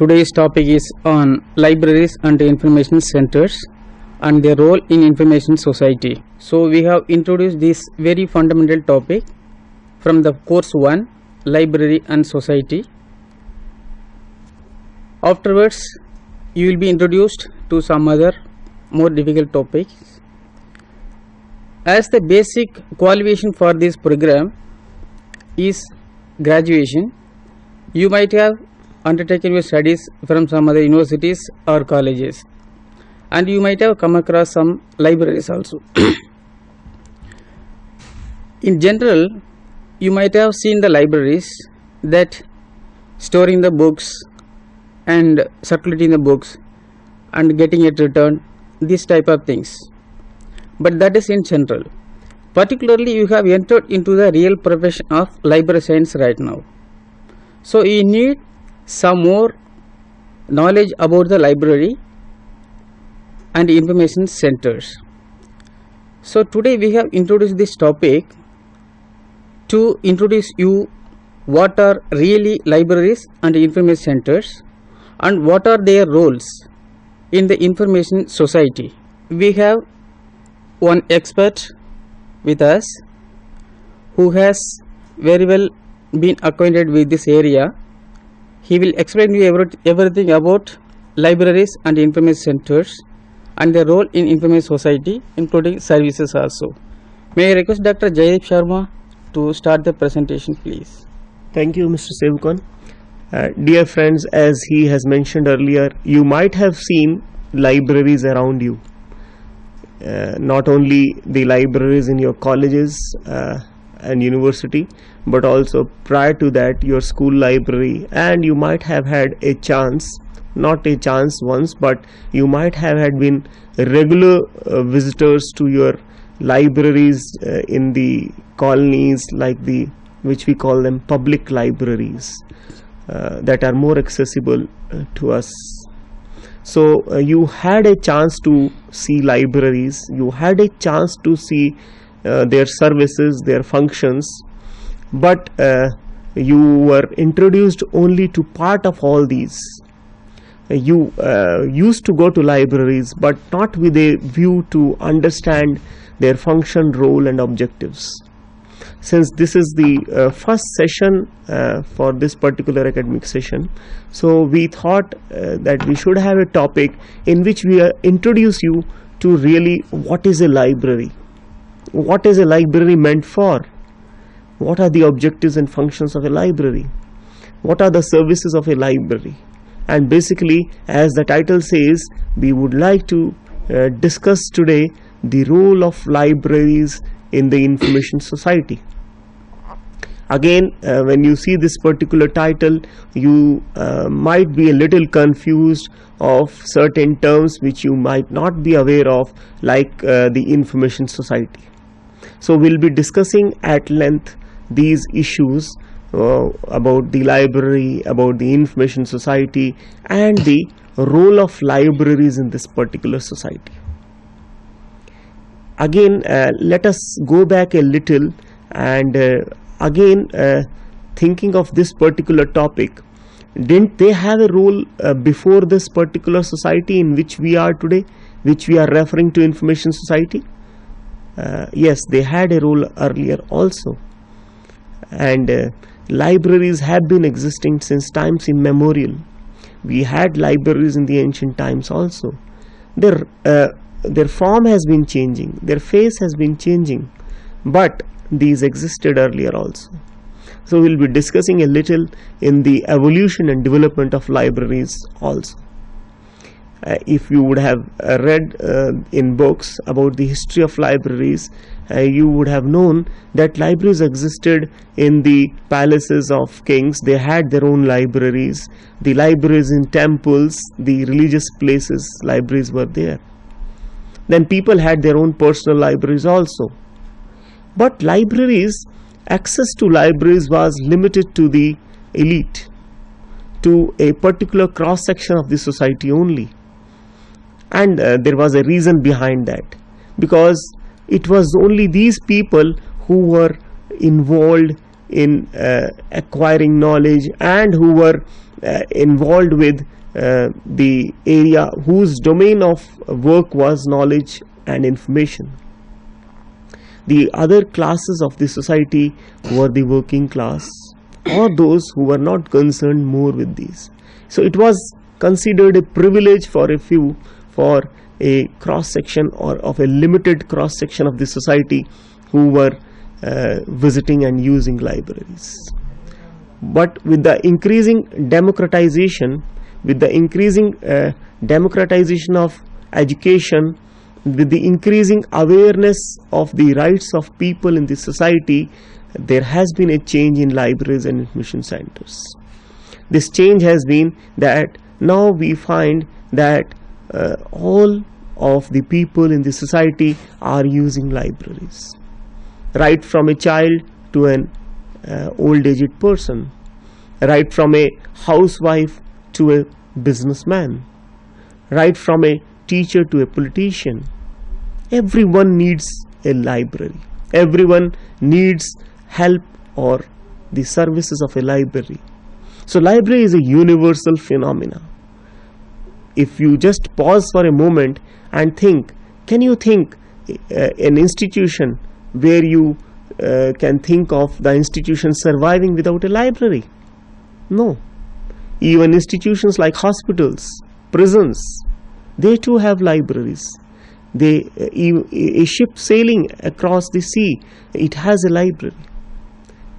Today's topic is on libraries and information centers and their role in information society. So we have introduced this very fundamental topic from the course 1, library and society. Afterwards you will be introduced to some other more difficult topics. As the basic qualification for this program is graduation, you might have undertaken your studies from some other universities or colleges, and you might have come across some libraries also. In general, you might have seen the libraries that storing the books and circulating the books and getting it returned, this type of things. But that is in general. Particularly, you have entered into the real profession of library science right now. So you need some more knowledge about the library and information centers. So today we have introduced this topic to introduce you what are really libraries and information centers and what are their roles in the information society. We have one expert with us who has very well been acquainted with this area. He will explain to you everything about libraries and information centers and their role in information society, including services also. May I request Dr. Jaydeep Sharma to start the presentation, please. Thank you, Mr. Sevukon. Dear friends, as he has mentioned earlier, you might have seen libraries around you. Not only the libraries in your colleges and university, but also prior to that your school library, and you might have had a chance, not a chance once, but you might have had been regular visitors to your libraries in the colonies, like the which we call them public libraries, that are more accessible to us. So you had a chance to see libraries, you had a chance to see their services, their functions, but you were introduced only to part of all these. You used to go to libraries, but not with a view to understand their function, role and objectives. Since this is the first session for this particular academic session, so we thought that we should have a topic in which we introduce you to really what is a library, what is a library meant for, what are the objectives and functions of a library, what are the services of a library, and basically, as the title says, we would like to discuss today the role of libraries in the information society. Again, when you see this particular title, you might be a little confused of certain terms which you might not be aware of, like the information society. So we'll be discussing at length these issues about the library, about the information society and the role of libraries in this particular society. Again, let us go back a little and again thinking of this particular topic. Didn't they have a role before this particular society in which we are today, which we are referring to information society? Yes, they had a role earlier also, and libraries have been existing since times immemorial. We had libraries in the ancient times also. Their form has been changing, their face has been changing, but these existed earlier also. So we'll be discussing a little in the evolution and development of libraries also. If you would have read in books about the history of libraries, you would have known that libraries existed in the palaces of kings. They had their own libraries. The libraries in temples, the religious places, libraries were there. Then people had their own personal libraries also. But libraries, access to libraries was limited to the elite, to a particular cross section of the society only. And there was a reason behind that, because it was only these people who were involved in acquiring knowledge, and who were involved with the area whose domain of work was knowledge and information. The other classes of the society were the working class, or those who were not concerned more with these. So it was considered a privilege for a few, for a cross section or of a limited cross section of the society who were visiting and using libraries. But with the increasing democratization, of education, with the increasing awareness of the rights of people in the society, there has been a change in libraries and information centers. This change has been that now we find that all of the people in the society are using libraries, right from a child to an old aged person, right from a housewife to a businessman, right from a teacher to a politician. Everyone needs a library. Everyone needs help or the services of a library. So library is a universal phenomena. If you just pause for a moment and think, can you think an institution where you can think of the institution surviving without a library? No. Even institutions like hospitals, prisons, they too have libraries. A ship sailing across the sea, it has a library.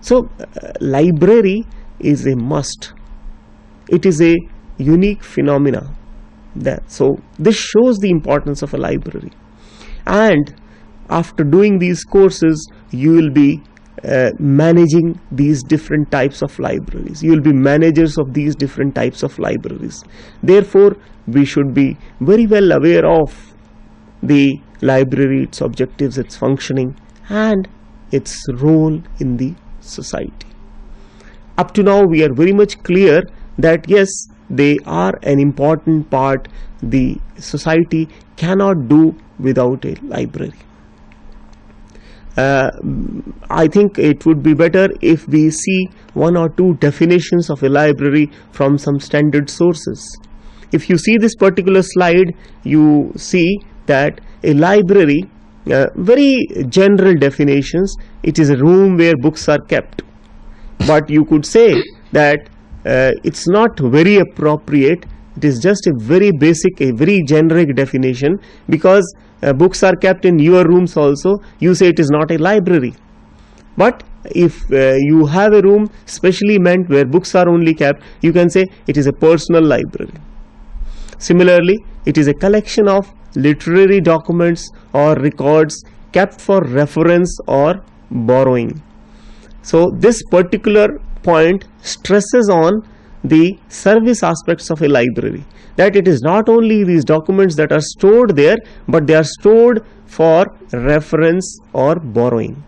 So library is a must. It is a unique phenomena. So this shows the importance of a library. And after doing these courses, you will be managing these different types of libraries. You will be managers of these different types of libraries. Therefore, we should be very well aware of the library, its objectives, its functioning, and its role in the society. Up to now, we are very much clear that yes, they are an important part. The society cannot do without a library. I think it would be better if we see one or two definitions of a library from some standard sources. If you see this particular slide, you see that a library, very general definitions, it is a room where books are kept. But you could say that it's not very appropriate. It is just a very basic, a very generic definition, because books are kept in your rooms also. You say it is not a library. But if you have a room specially meant where books are only kept, you can say it is a personal library. Similarly, it is a collection of literary documents or records kept for reference or borrowing. So this particular point stresses on the service aspects of a library, that it is not only these documents that are stored there, but they are stored for reference or borrowing.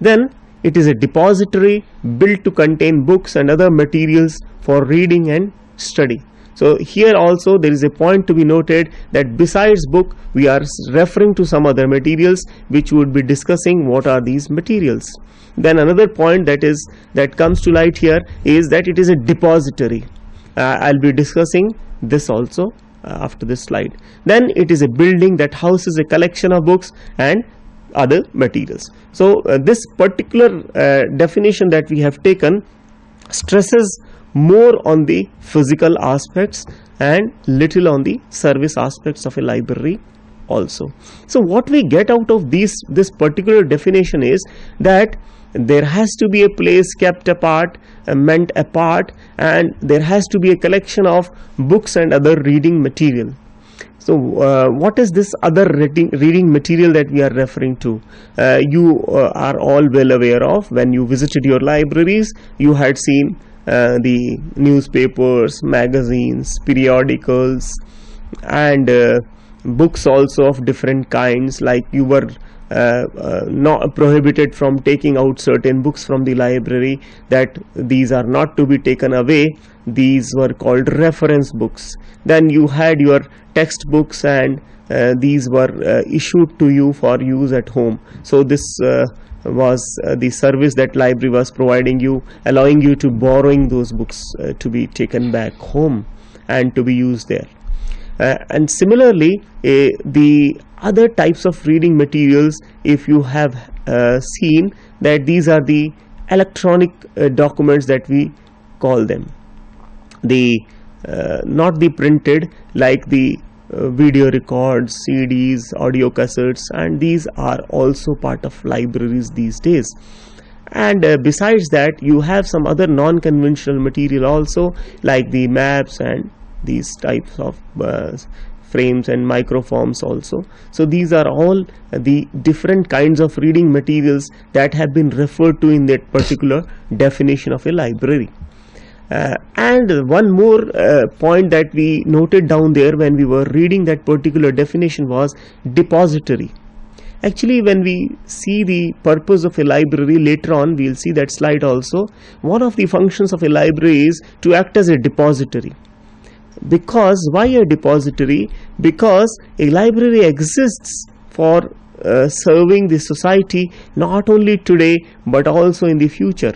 Then it is a depository built to contain books and other materials for reading and study. So here also there is a point to be noted, that besides book, we are referring to some other materials which we would be discussing what are these materials. Then another point that comes to light here is that it is a depository. I'll be discussing this also after this slide. Then it is a building that houses a collection of books and other materials. So this particular definition that we have taken stresses more on the physical aspects and little on the service aspects of a library also. So what we get out of this particular definition is that there has to be a place kept apart, meant apart, and there has to be a collection of books and other reading material. So what is this other reading material that we are referring to? You are all well aware of, when you visited your libraries, you had seen the newspapers, magazines, periodicals, and books also of different kinds. Like you were not prohibited from taking out certain books from the library, that these are not to be taken away. These were called reference books. Then you had your textbooks, and these were issued to you for use at home. So this was the service that library was providing you, allowing you to borrowing those books to be taken back home and to be used there. And similarly, the other types of reading materials, if you have seen that these are the electronic documents that we call them, the not the printed, like the video records, CDs, audio cassettes, and these are also part of libraries these days. And besides that, you have some other non-conventional material also, like the maps and these types of frames and microforms also. So these are all the different kinds of reading materials that have been referred to in that particular definition of a library. And one more point that we noted down there when we were reading that particular definition was depository. Actually, when we see the purpose of a library later on, we will see that slide also. One of the functions of a library is to act as a depository. Because why a depository? Because a library exists for serving the society not only today but also in the future.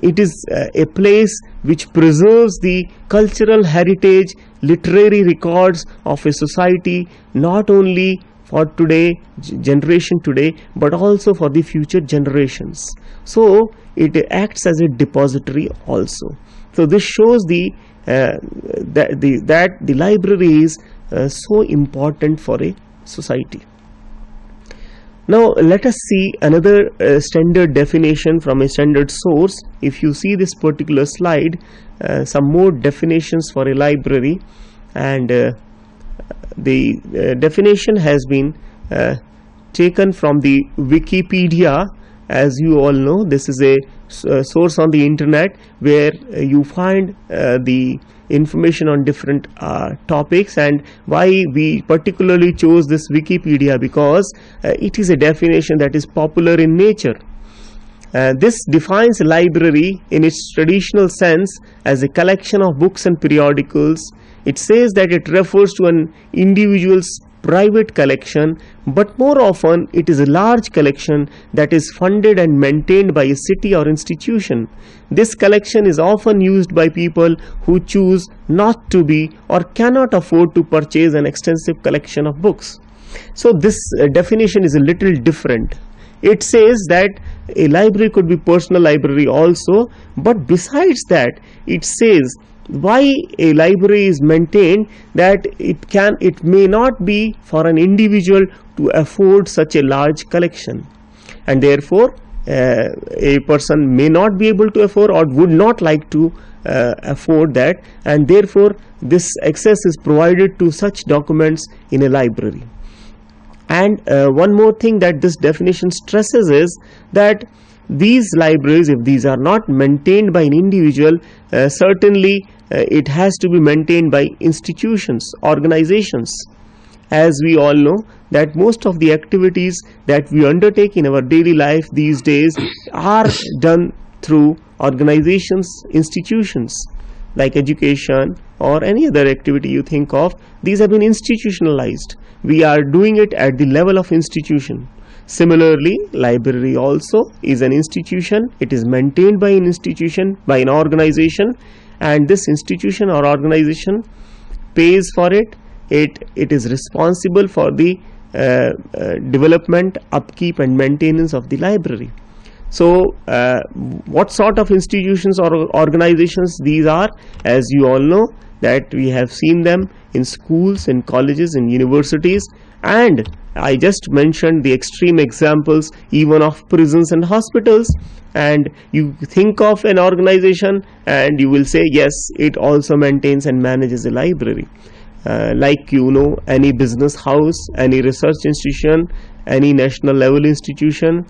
It is a place which preserves the cultural heritage, literary records of a society, not only for today, generation today, but also for the future generations. So it acts as a depository also. So this shows that the library is so important for a society. Now let us see another standard definition from a standard source. If you see this particular slide, some more definitions for a library, and the definition has been taken from the Wikipedia. As you all know, this is a source on the internet where you find the information on different topics. And why we particularly chose this Wikipedia, because it is a definition that is popular in nature. This defines a library in its traditional sense as a collection of books and periodicals. It says that it refers to an individual's private collection, but more often it is a large collection that is funded and maintained by a city or institution. This collection is often used by people who choose not to be or cannot afford to purchase an extensive collection of books. So this definition is a little different. It says that a library could be personal library also, but besides that, it says why a library is maintained, that it may not be for an individual to afford such a large collection, and therefore a person may not be able to afford or would not like to afford that, and therefore this access is provided to such documents in a library. And one more thing that this definition stresses is that these libraries, if these are not maintained by an individual, certainly it has to be maintained by institutions, organizations. As we all know that most of the activities that we undertake in our daily life these days are done through organizations, institutions, like education or any other activity you think of. These have been institutionalized. We are doing it at the level of institution. Similarly, library also is an institution. It is maintained by an institution, by an organization, and this institution or organization pays for it. It is responsible for the development, upkeep and maintenance of the library. So what sort of institutions or organizations these are? As you all know that we have seen them in schools, in colleges, in universities, and I just mentioned the extreme examples even of prisons and hospitals. And you think of an organization and you will say yes, it also maintains and manages a library. Like any business house, any research institution, any national level institution,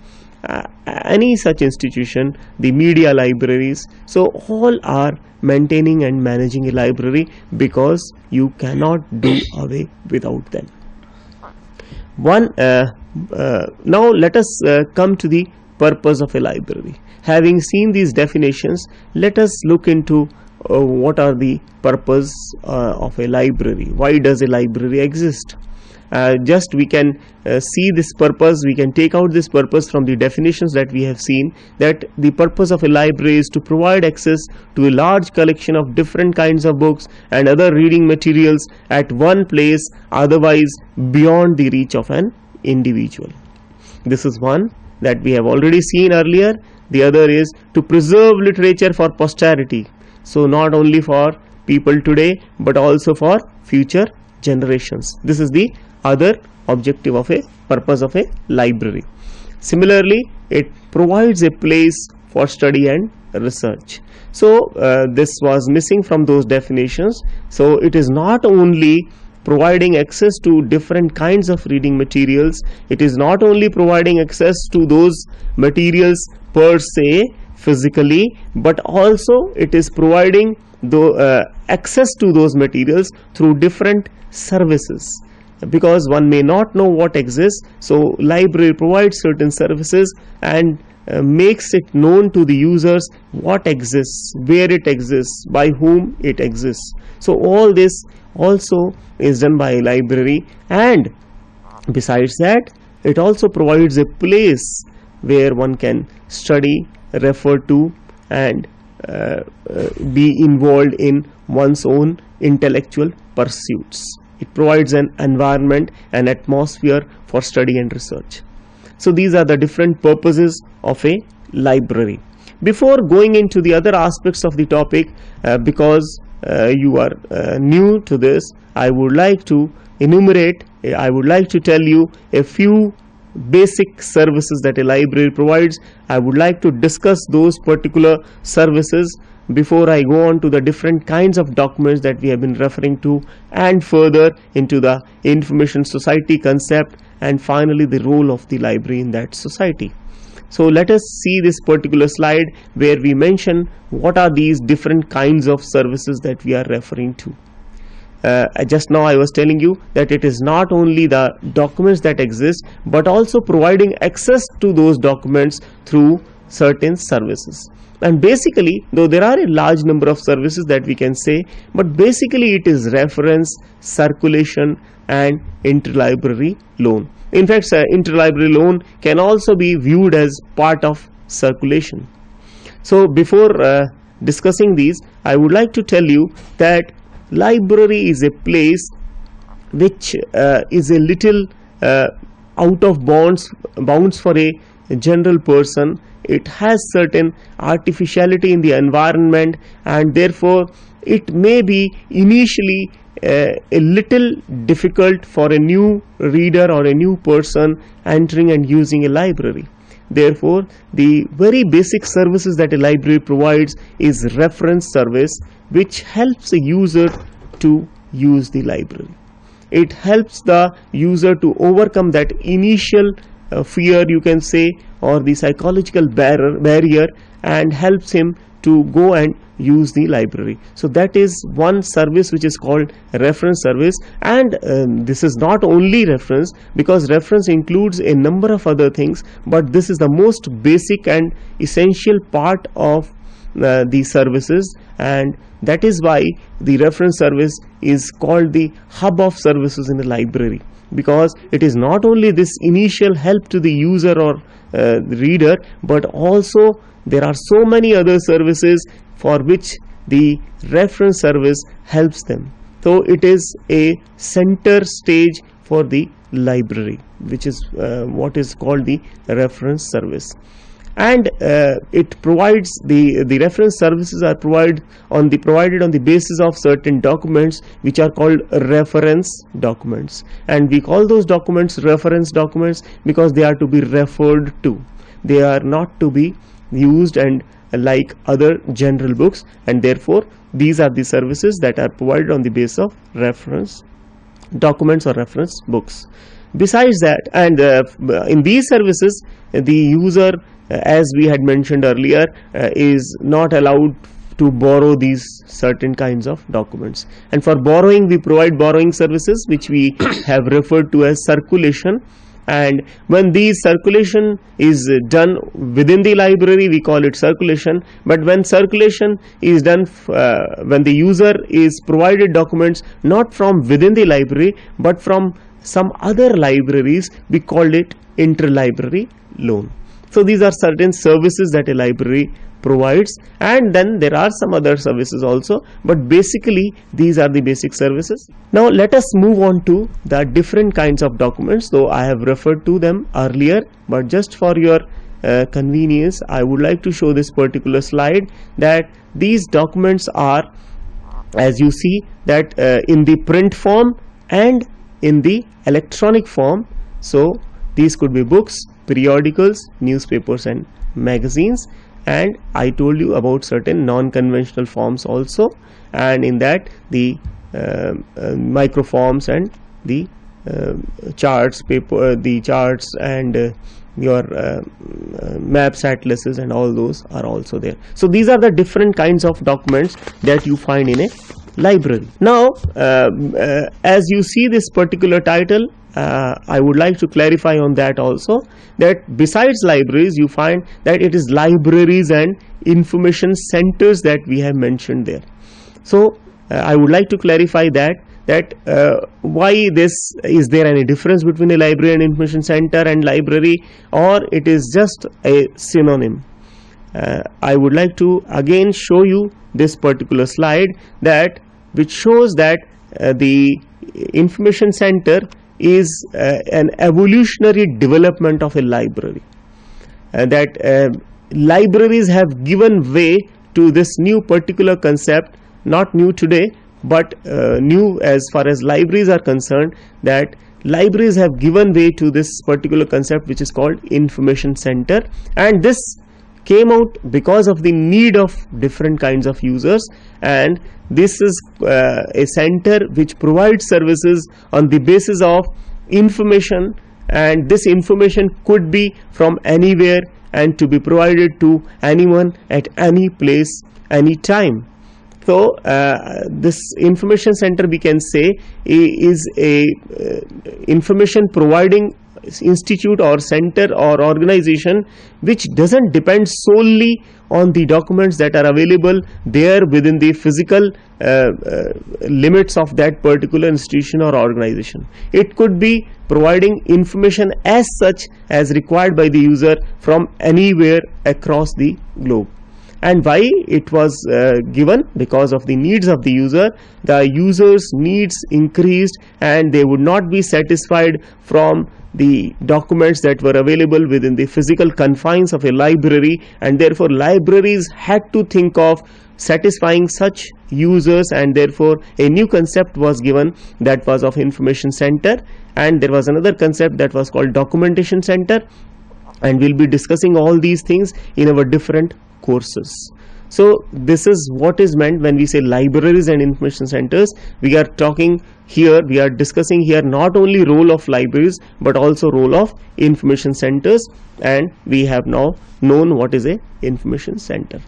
any such institution, the media libraries. So all are maintaining and managing a library, because you cannot do away without them. Now let us come to the purpose of a library. Having seen these definitions, let us look into what are the purpose of a library. Why does a library exist? just we can see this purpose, we can take out this purpose from the definitions that we have seen, that the purpose of a library is to provide access to a large collection of different kinds of books and other reading materials at one place, otherwise beyond the reach of an individual. This is one that we have already seen earlier. The other is to preserve literature for posterity, so not only for people today but also for future generations. This is the other objective of a purpose of a library. Similarly, it provides a place for study and research. So this was missing from those definitions. So it is not only providing access to different kinds of reading materials, it is not only providing access to those materials per se physically, but also it is providing the access to those materials through different services, because one may not know what exists. So library provides certain services and makes it known to the users what exists, where it exists, by whom it exists. So all this also is done by a library, and besides that, it also provides a place where one can study, refer to, and be involved in one's own intellectual pursuits. It provides an environment, an atmosphere for study and research. So these are the different purposes of a library. Before going into the other aspects of the topic, because you are new to this, I would like to enumerate, I would like to tell you a few basic services that a library provides. I would like to discuss those particular services before I go on to the different kinds of documents that we have been referring to, and further into the information society concept, and finally the role of the library in that society. So let us see this particular slide where we mention what are these different kinds of services that we are referring to. Just now I was telling you that it is not only the documents that exist, but also providing access to those documents through certain services. And basically, though there are a large number of services that we can say, but basically it is reference, circulation, and interlibrary loan. In fact, interlibrary loan can also be viewed as part of circulation. So before discussing these, I would like to tell you that library is a place which is a little out of bounds for a general person. It has certain artificiality in the environment, and therefore it may be initially a little difficult for a new reader or a new person entering and using a library. Therefore, the very basic services that a library provides is reference service, which helps a user to use the library. It helps the user to overcome that initial fear, you can say, or the psychological barrier, and helps him to go and use the library. So that is one service which is called reference service. And this is not only reference, because reference includes a number of other things, but this is the most basic and essential part of the services, and that is why the reference service is called the hub of services in the library, because it is not only this initial help to the user or the reader, but also there are so many other services for which the reference service helps them. So it is a center stage for the library, which is what is called the reference service. And it provides the reference services are provided on the basis of certain documents which are called reference documents, and we call those documents reference documents because they are to be referred to. They are not to be used and like other general books, and therefore these are the services that are provided on the basis of reference documents or reference books. Besides that, and in these services, the user, as we had mentioned earlier, is not allowed to borrow these certain kinds of documents. And for borrowing, we provide borrowing services, which we have referred to as circulation. And when the circulation is done within the library, we call it circulation. But when circulation is done, when the user is provided documents not from within the library but from some other libraries, we called it interlibrary loan. So these are certain services that a library provides, and then there are some other services also, but basically these are the basic services. Now let us move on to the different kinds of documents, though I have referred to them earlier, but just for your convenience I would like to show this particular slide, that these documents are, as you see, that in the print form and in the electronic form. So these could be books, periodicals, newspapers and magazines, and I told you about certain non-conventional forms also, and in that the microforms and the charts, the charts and your maps, atlases and all those are also there. So these are the different kinds of documents that you find in a library. Now as you see this particular title, I would like to clarify on that also, that besides libraries you find that it is libraries and information centers that we have mentioned there. So I would like to clarify that why this, is there any difference between a library and information center and library, or it is just a synonym? I would like to again show you this particular slide, that which shows that the information center is an evolutionary development of a library, that libraries have given way to this new particular concept, not new today but new as far as libraries are concerned, that libraries have given way to this particular concept which is called information center, and this came out because of the need of different kinds of users, and this is a center which provides services on the basis of information, and this information could be from anywhere and to be provided to anyone at any place, any time. So this information center, we can say, is a information providing institute or center or organization which doesn't depend solely on the documents that are available there within the physical limits of that particular institution or organization. It could be providing information as such as required by the user from anywhere across the globe. And why it was given? Because of the needs of the user. The user's needs increased and they would not be satisfied from the documents that were available within the physical confines of a library, and therefore libraries had to think of satisfying such users, and therefore a new concept was given, that was of information center, and there was another concept that was called documentation center, and we'll be discussing all these things in our different courses. So this is what is meant when we say libraries and information centers. We are talking here, we are discussing here not only role of libraries but also role of information centers, and we have now known what is a information center.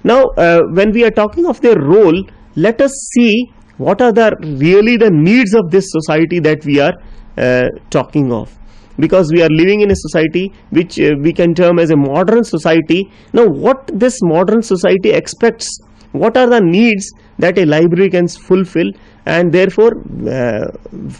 Now when we are talking of their role, let us see what are really the needs of this society that we are talking of, because we are living in a society which we can term as a modern society. Now what this modern society expects, what are the needs that a library can fulfill, and therefore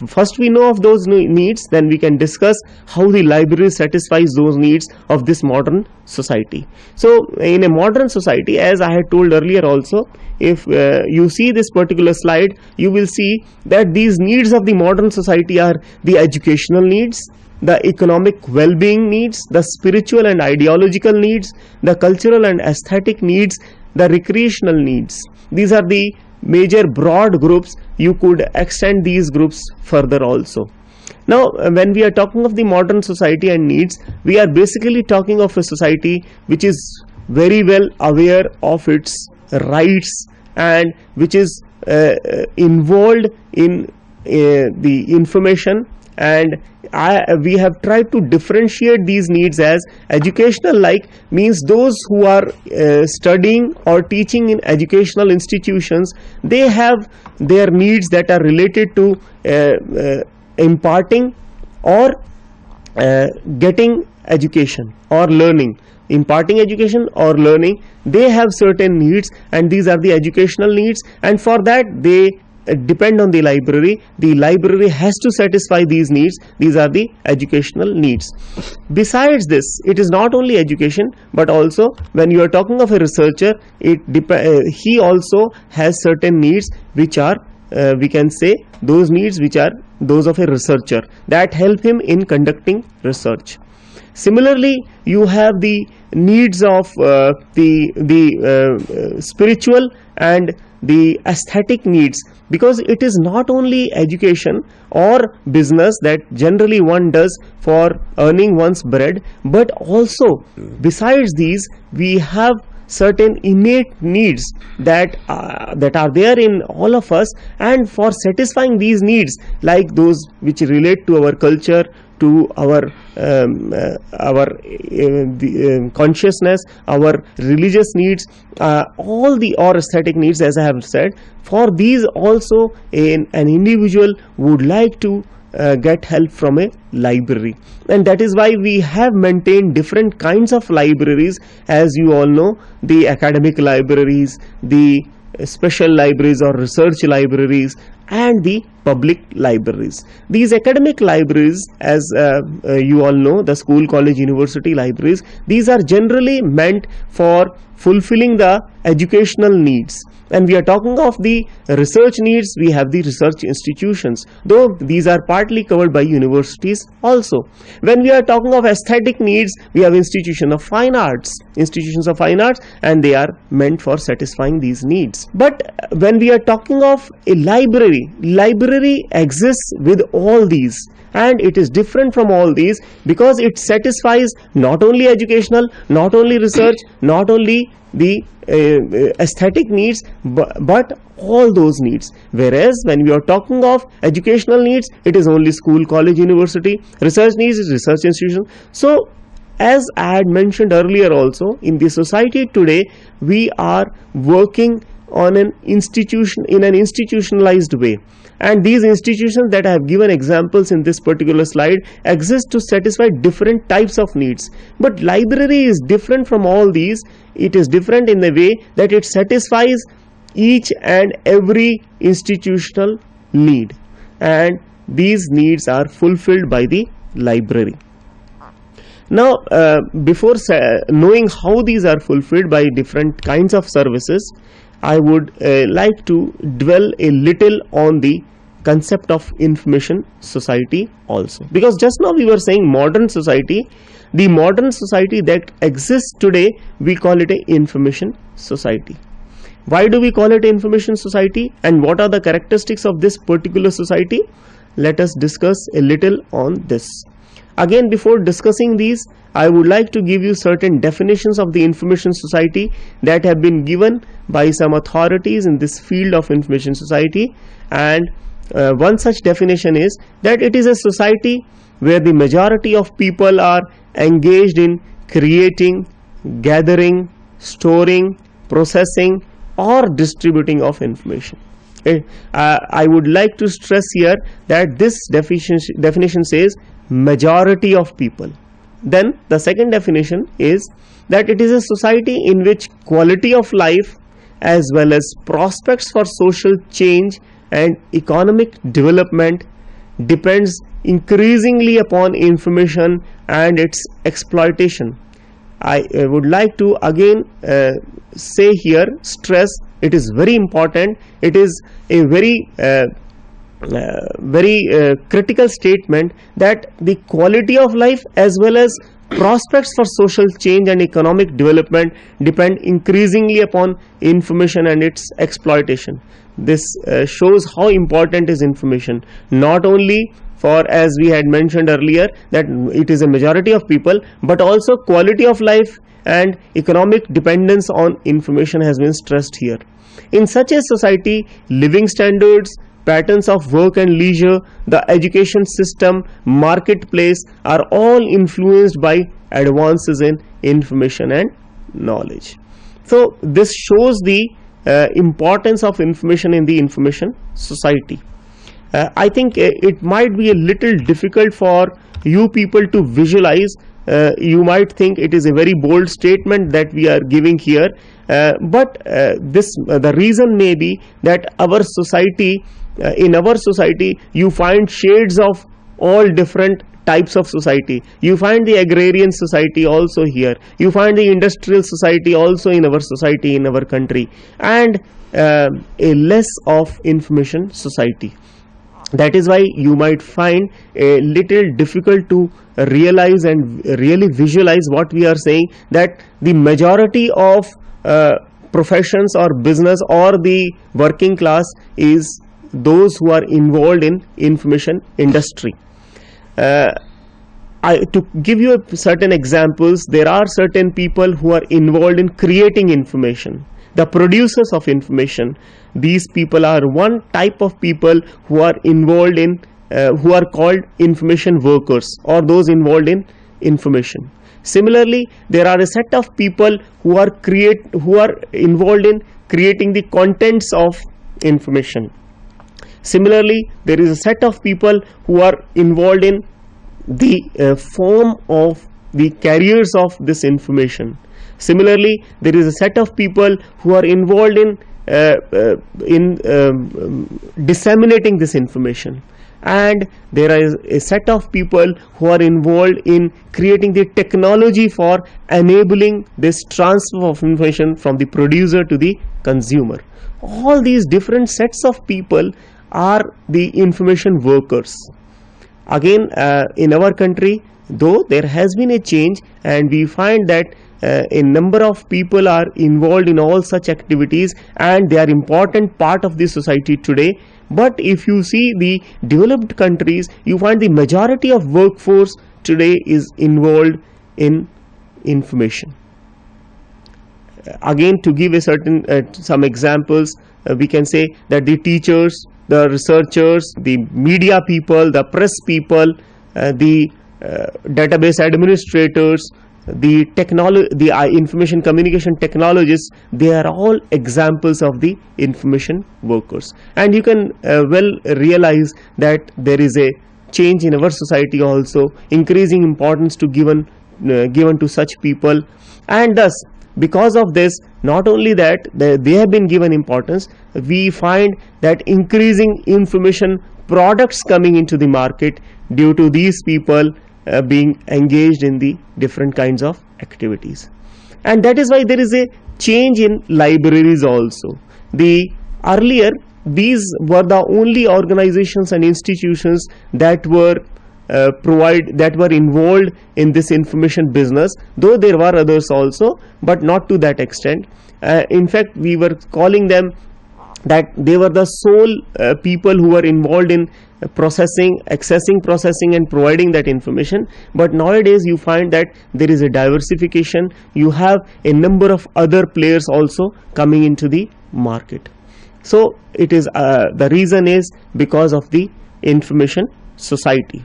first we know of those needs, then we can discuss how the library satisfies those needs of this modern society. So in a modern society, as I had told earlier also, if you see this particular slide, you will see that these needs of the modern society are the educational needs, the economic well-being needs, the spiritual and ideological needs, the cultural and aesthetic needs, the recreational needs. These are the major broad groups. You could extend these groups further also. Now when we are talking of the modern society and needs, we are basically talking of a society which is very well aware of its rights and which is involved in the information, and we have tried to differentiate these needs as educational, like means those who are studying or teaching in educational institutions, they have their needs that are related to imparting or getting education or learning. Imparting education or learning, they have certain needs, and these are the educational needs, and for that they depend on the library. The library has to satisfy these needs. These are the educational needs. Besides this, it is not only education, but also when you are talking of a researcher, he also has certain needs which are we can say those needs which are those of a researcher that help him in conducting research. Similarly, you have the needs of the spiritual and the aesthetic needs, because it is not only education or business that generally one does for earning one's bread, but also besides these we have certain innate needs that are there in all of us, and for satisfying these needs, like those which relate to our culture, to our consciousness, our religious needs, all the or aesthetic needs, as I have said, for these also an individual would like to get help from a library. And that is why we have maintained different kinds of libraries. As you all know, the academic libraries, the special libraries or research libraries, and the public libraries. These academic libraries, as you all know, the school, college, university libraries, these are generally meant for fulfilling the educational needs. And we are talking of the research needs, we have the research institutions, though these are partly covered by universities also. When we are talking of aesthetic needs, we have institutions of fine arts, and they are meant for satisfying these needs. But when we are talking of a library exists with all these, and it is different from all these because it satisfies not only educational, not only research, not only the aesthetic needs, but all those needs. Whereas when we are talking of educational needs, it is only school, college, university. Research needs is research institution. So as I had mentioned earlier also, in the society today we are working on an institution, in an institutionalized way, and these institutions that I have given examples in this particular slide exist to satisfy different types of needs. But library is different from all these. It is different in the way that it satisfies each and every institutional need, and these needs are fulfilled by the library. Now before knowing how these are fulfilled by different kinds of services, I would like to dwell a little on the concept of information society also, because just now we were saying modern society. The modern society that exists today, we call it an information society. Why do we call it information society, and what are the characteristics of this particular society? Let us discuss a little on this. Again, before discussing these, I would like to give you certain definitions of the information society that have been given by some authorities in this field of information society. And one such definition is that it is a society where the majority of people are engaged in creating, gathering, storing, processing, or distributing of information. I would like to stress here that this definition says majority of people. Then the second definition is that it is a society in which quality of life as well as prospects for social change and economic development depends increasingly upon information and its exploitation. I would like to again say here, stress, it is very important. It is a very critical statement that the quality of life as well as prospects for social change and economic development depend increasingly upon information and its exploitation. This shows how important is information, not only for, as we had mentioned earlier, that it is a majority of people, but also quality of life and economic dependence on information has been stressed here. In such a society, living standards, patterns of work and leisure, the education system, marketplace are all influenced by advances in information and knowledge. So this shows the importance of information in the information society. I think it might be a little difficult for you people to visualize you might think it is a very bold statement that we are giving here, but the reason may be that our society, in our society you find shades of all different types of society. You find the agrarian society also here, you find the industrial society also in our society, in our country, and a less of information society. That is why you might find a little difficult to realize and really visualize what we are saying, that the majority of professions or business or the working class is those who are involved in information industry. To give you certain examples, there are certain people who are involved in creating information, the producers of information. These people are one type of people who are involved in, who are called information workers, or those involved in information. Similarly, there are a set of people who are involved in creating the contents of information. Similarly, there is a set of people who are involved in the form of the carriers of this information. Similarly, there is a set of people who are involved in disseminating this information, and there is a set of people who are involved in creating the technology for enabling this transfer of information from the producer to the consumer. All these different sets of people are the information workers. Again, in our country, though there has been a change, and we find that a number of people are involved in all such activities, and they are important part of the society today. But if you see the developed countries, you find the majority of workforce today is involved in information. Again, to give a certain some examples, we can say that the teachers, the researchers, the media people, the press people, the database administrators, the information communication technologists, they are all examples of the information workers. And you can well realize that there is a change in our society also, increasing importance to given to such people. And thus, because of this, not only that they have been given importance, we find that increasing information products coming into the market due to these people being engaged in the different kinds of activities. And that is why there is a change in libraries also. Earlier, these were the only organizations and institutions that were involved in this information business, though there were others also, but not to that extent. In fact, we were calling them that they were the sole people who were involved in accessing, processing and providing that information. But nowadays you find that there is a diversification. You have a number of other players also coming into the market. So it is the reason is because of the information society.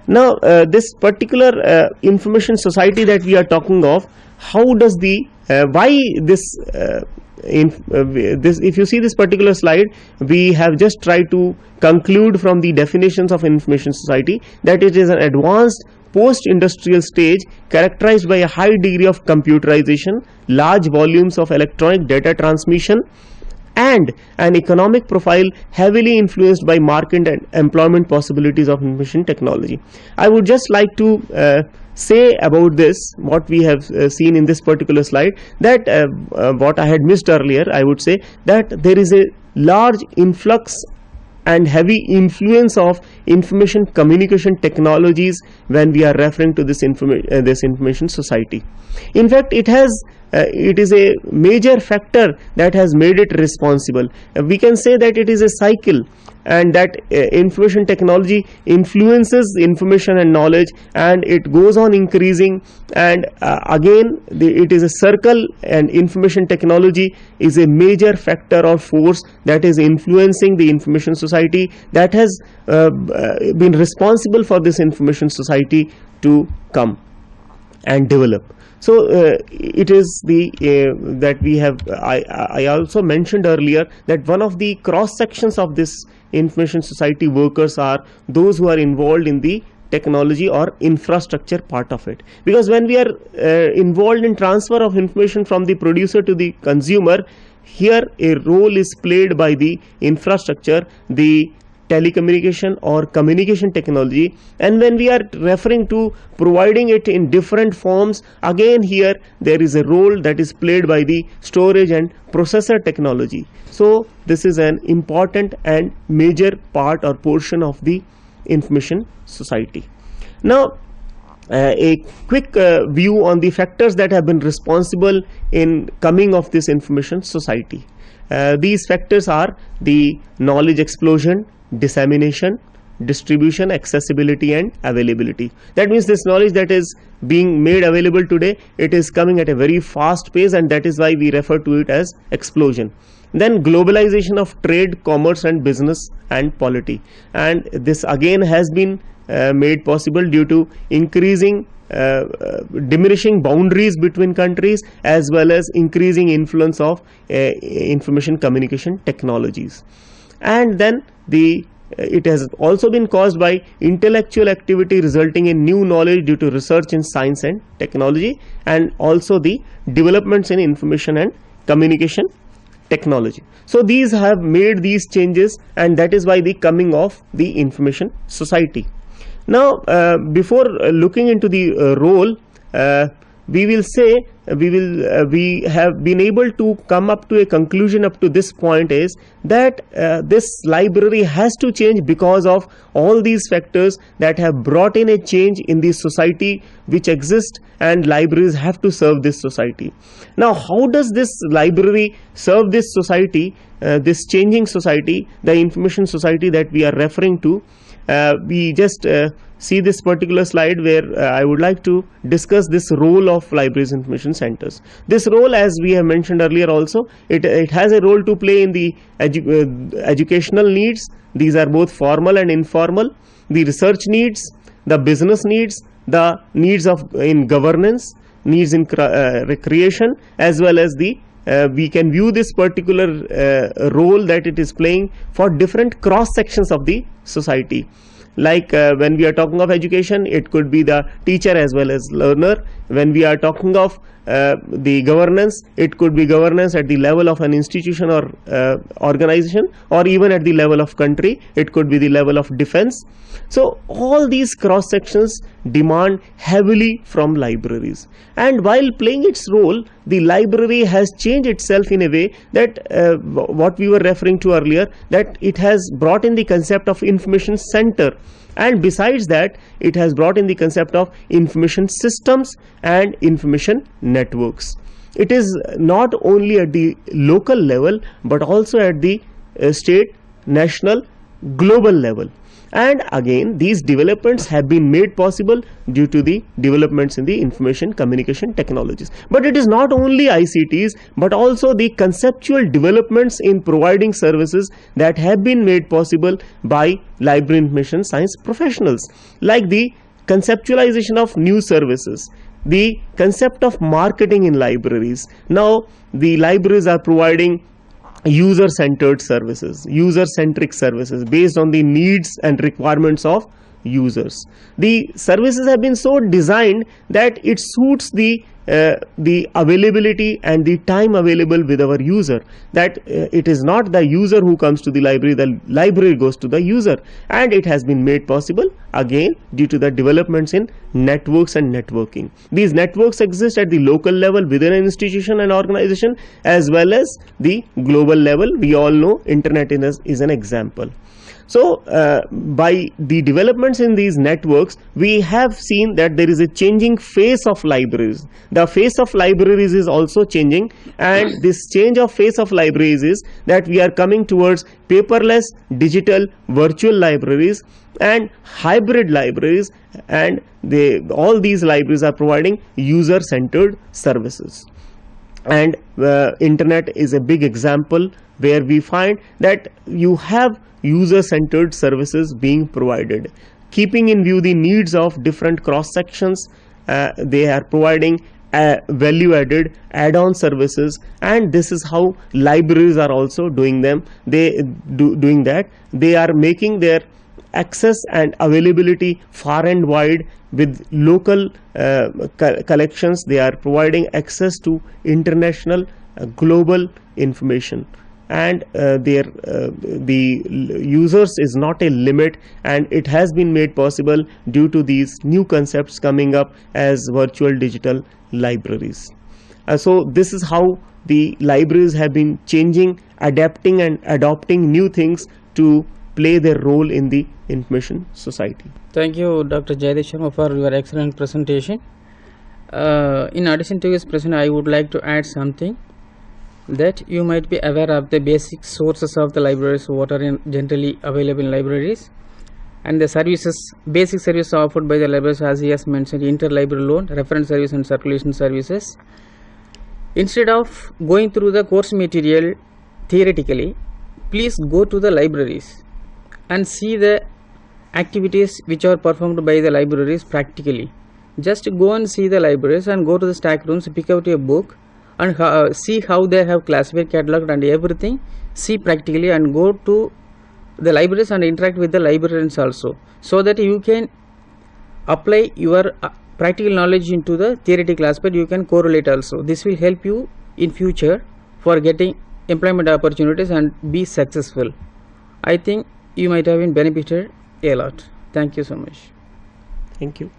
Now this particular information society that we are talking of, how does why this if you see this particular slide, we have just tried to conclude from the definitions of information society that it is an advanced post-industrial stage characterized by a high degree of computerization, large volumes of electronic data transmission, and an economic profile heavily influenced by market and employment possibilities of information technology. I would just like to say about this, what we have seen in this particular slide, that what I had missed earlier, I would say that there is a large influx and heavy influence of information communication technologies when we are referring to this information society. In fact, it is a major factor that has made it responsible. We can say that it is a cycle, and that information technology influences information and knowledge, and it goes on increasing, and again it is a circle, and information technology is a major factor or force that is influencing the information society, that has been responsible for this information society to come and develop. So it is that we have, I also mentioned earlier that one of the cross sections of this information society workers are those who are involved in the technology or infrastructure part of it. Because when we are involved in transfer of information from the producer to the consumer, here a role is played by the infrastructure, the telecommunication or communication technology. And when we are referring to providing it in different forms, again here there is a role that is played by the storage and processor technology. So this is an important and major part or portion of the information society. Now a quick view on the factors that have been responsible in coming of this information society. These factors are the knowledge explosion, dissemination, distribution, accessibility and availability. That means this knowledge that is being made available today, it is coming at a very fast pace, and that is why we refer to it as explosion. Then globalization of trade, commerce and business and polity, and this again has been made possible due to increasing diminishing boundaries between countries, as well as increasing influence of information communication technologies. And then it has also been caused by intellectual activity resulting in new knowledge due to research in science and technology, and also the developments in information and communication technology. So these have made these changes, and that is why the coming of the information society. Now before looking into the role, we will say we have been able to come up to a conclusion up to this point is that this library has to change because of all these factors that have brought in a change in the society which exists, and libraries have to serve this society. Now how does this library serve this society, this changing society, the information society that we are referring to? We just see this particular slide where I would like to discuss this role of libraries information centers. This role, as we have mentioned earlier also, it has a role to play in the educational needs. These are both formal and informal, the research needs, the business needs, the needs of in governance, needs in recreation, as well as the we can view this particular role that it is playing for different cross sections of the society. Like when we are talking of education, it could be the teacher as well as learner. When we are talking of the governance, it could be governance at the level of an institution or organization, or even at the level of country. It could be the level of defense. So all these cross sections demand heavily from libraries, and while playing its role, the library has changed itself in a way that what we were referring to earlier, that it has brought in the concept of information center, and besides that it has brought in the concept of information systems and information networks. It is not only at the local level but also at the state, national, global level. And again, these developments have been made possible due to the developments in the information communication technologies. But it is not only ICTs but also the conceptual developments in providing services that have been made possible by library information science professionals, like the conceptualization of new services, the concept of marketing in libraries. Now the libraries are providing user-centered services, user-centric services based on the needs and requirements of users. The services have been so designed that it suits the availability and the time available with our user, that it is not the user who comes to the library goes to the user. And it has been made possible again due to the developments in networks and networking. These networks exist at the local level within an institution and organization, as well as the global level. We all know internet is an example. So by the developments in these networks, we have seen that there is a changing face of libraries. The face of libraries is also changing, and this change of face of libraries is that we are coming towards paperless, digital, virtual libraries and hybrid libraries, and all these libraries are providing user-centered services. And internet is a big example where we find that you have user-centered services being provided, keeping in view the needs of different cross sections. They are providing value-added add-on services, and this is how libraries are also doing them. Doing that. They are making their access and availability far and wide with local collections. They are providing access to international global information, and the users is not a limit, and it has been made possible due to these new concepts coming up as virtual digital libraries. So this is how the libraries have been changing, adapting and adopting new things to play their role in the information society. Thank you, Dr. Jaydev Sharma, for your excellent presentation. In addition to this presentation, I would like to add something, that you might be aware of the basic sources of the libraries, what are generally available in libraries, and the services, basic services offered by the libraries, as he has mentioned: interlibrary loan, reference service and circulation services. Instead of going through the course material theoretically, please go to the libraries and see the activities which are performed by the libraries practically. Just go and see the libraries and go to the stack rooms, pick out a book and see how they have classified, cataloged and everything. See practically and go to the libraries and interact with the librarians also, so that you can apply your practical knowledge into the theoretical aspect. You can correlate also. This will help you in future for getting employment opportunities and be successful. I think you might have been benefited a lot. Thank you so much. Thank you.